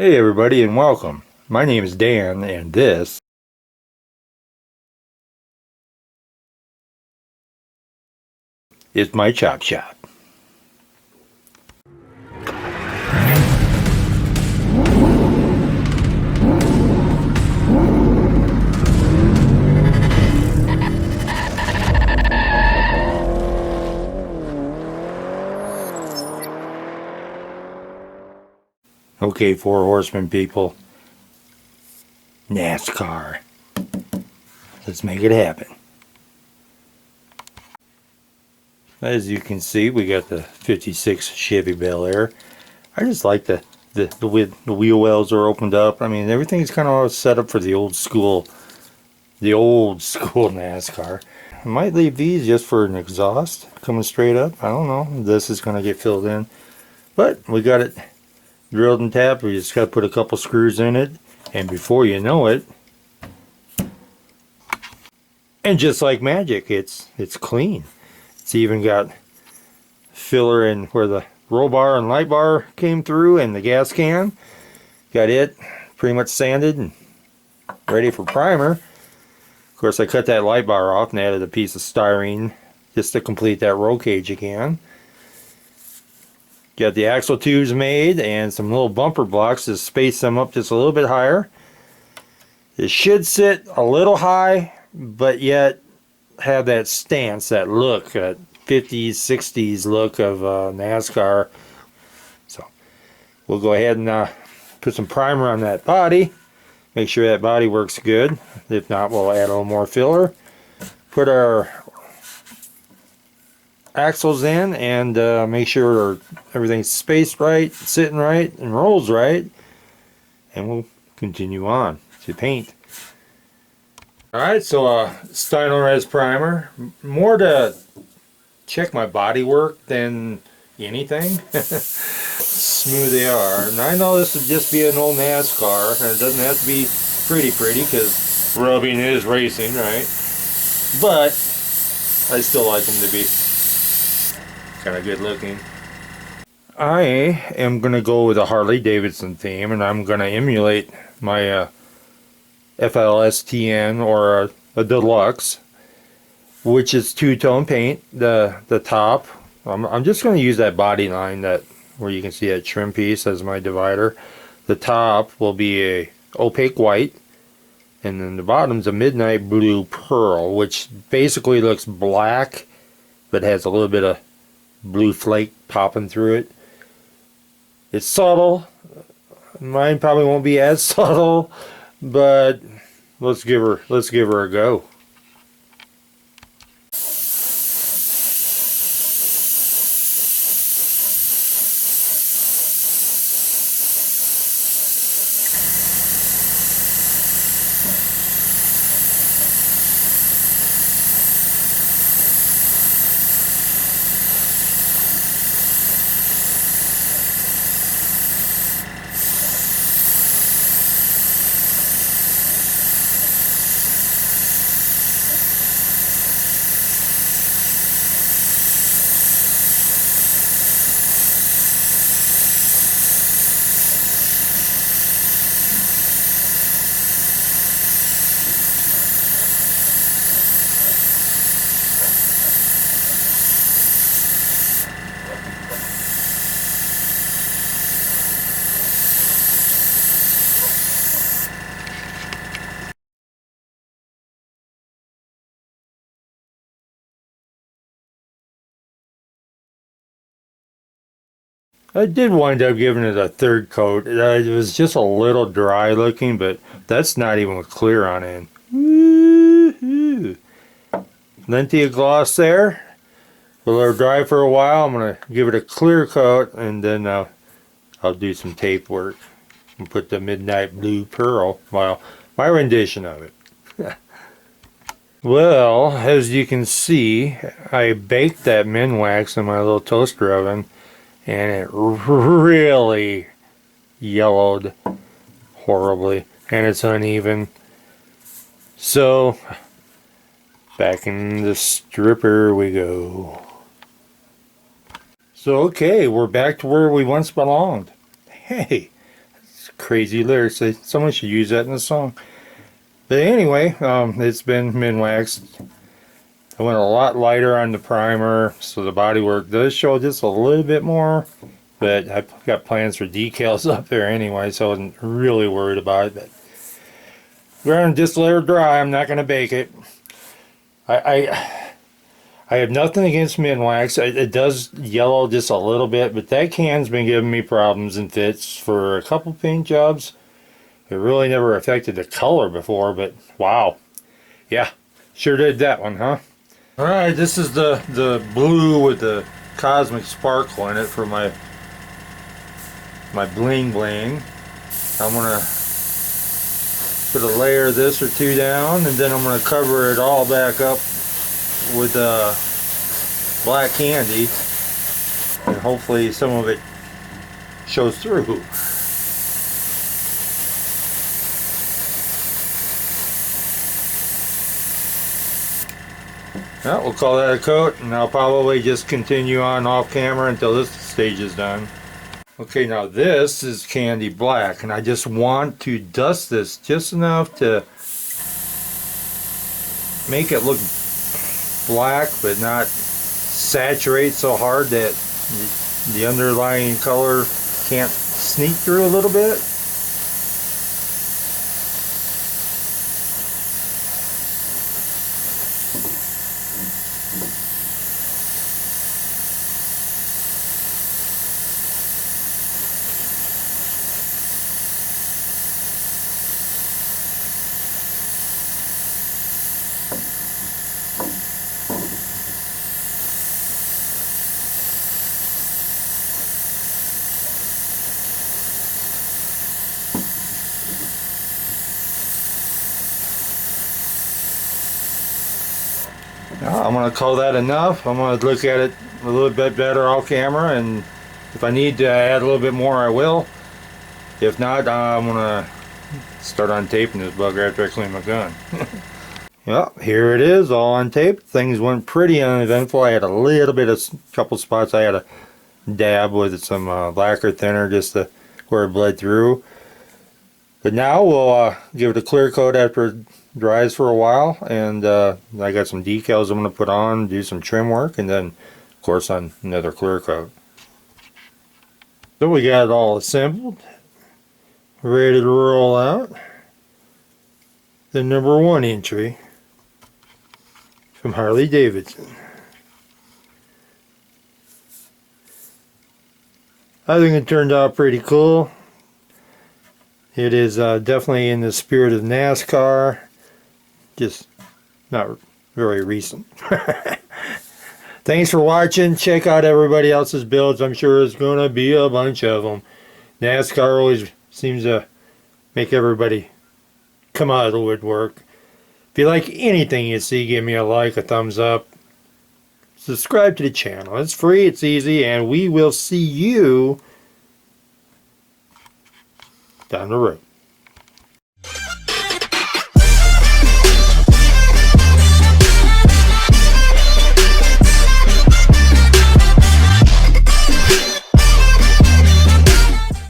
Hey everybody and welcome. My name is Dan and this is my chop shop. Okay, four horsemen people. Nascar. Let's make it happen. As you can see, we got the 56 Chevy Bel Air. I just like the wheel wells are opened up. I mean, everything's kind of set up for the old school NASCAR. I might leave these just for an exhaust coming straight up. I don't know. This is going to get filled in. But we got it drilled and tapped. We just got to put a couple screws in it. And before you know it, and just like magic, it's clean. It's even got filler in where the roll bar and light bar came through and the gas can. Got it pretty much sanded and ready for primer. Of course, I cut that light bar off and added a piece of styrene just to complete that roll cage again. Got the axle tubes made and some little bumper blocks to space them up just a little bit higher. It should sit a little high, but yet have that stance, that look, that 50s, 60s look of NASCAR. So we'll go ahead and put some primer on that body. Make sure that body works good. If not, we'll add a little more filler. Put our axles in and make sure everything's spaced right, sitting right, and rolls right. And we'll continue on to paint. Alright, so Stylo Res primer. More to check my body work than anything. Smooth they are. And I know this would just be an old NASCAR, and it doesn't have to be pretty because rubbing is racing, right? But I still like them to be kind of good looking. I am going to go with a Harley Davidson theme, and I'm going to emulate my FLSTN or a deluxe, which is two-tone paint. The top, I'm just going to use that body line that where you can see that trim piece as my divider. The top will be a opaque white, and then the bottom's a midnight blue pearl, which basically looks black but has a little bit of blue flake popping through it. It's subtle. Mine probably won't be as subtle, but let's give her a go. I did wind up giving it a third coat. It was just a little dry looking, but that's not even with clear on it. Woo-hoo. Plenty of gloss there. We'll let her dry for a while. I'm going to give it a clear coat, and then I'll do some tape work and put the midnight blue pearl, well, my rendition of it. Well, as you can see, I baked that Minwax in my little toaster oven, and it really yellowed horribly, and it's uneven. So back in the stripper we go. So okay, we're back to where we once belonged. Hey, crazy lyrics. Someone should use that in a song. But anyway, it's been min-waxed. I went a lot lighter on the primer, so the bodywork does show just a little bit more. But I've got plans for decals up there anyway, so I wasn't really worried about it. But we're going to just let her dry. I'm not going to bake it. I have nothing against min-wax. It does yellow just a little bit, but that can's been giving me problems and fits for a couple paint jobs. It really never affected the color before, but wow. Yeah, sure did that one, huh? Alright, this is the blue with the cosmic sparkle in it for my bling bling. I'm gonna put a layer of this or two down, and then I'm gonna cover it all back up with black candy, and hopefully some of it shows through. Well, we'll call that a coat, and I'll probably just continue on off camera until this stage is done. Okay, now this is candy black, and I just want to dust this just enough to make it look black but not saturate so hard that the underlying color can't sneak through a little bit. Now, I'm going to call that enough. I'm going to look at it a little bit better off camera, and if I need to add a little bit more, I will. If not, I'm going to start untaping this bugger after I clean my gun. Well, here it is, all on tape. Things went pretty uneventful. I had a little bit of couple spots I had to dab with some lacquer thinner just to where it bled through. But now we'll give it a clear coat after it dries for a while, and I got some decals I'm going to put on, do some trim work, and then of course on another clear coat. So we got it all assembled, ready to roll out the #1 entry from Harley Davidson. I think it turned out pretty cool. It is definitely in the spirit of NASCAR, just not very recent. Thanks for watching. Check out everybody else's builds. I'm sure there's going to be a bunch of them. NASCAR always seems to make everybody come out of the woodwork. If you like anything you see, give me a like, a thumbs up. Subscribe to the channel. It's free, it's easy, and we will see you down the road.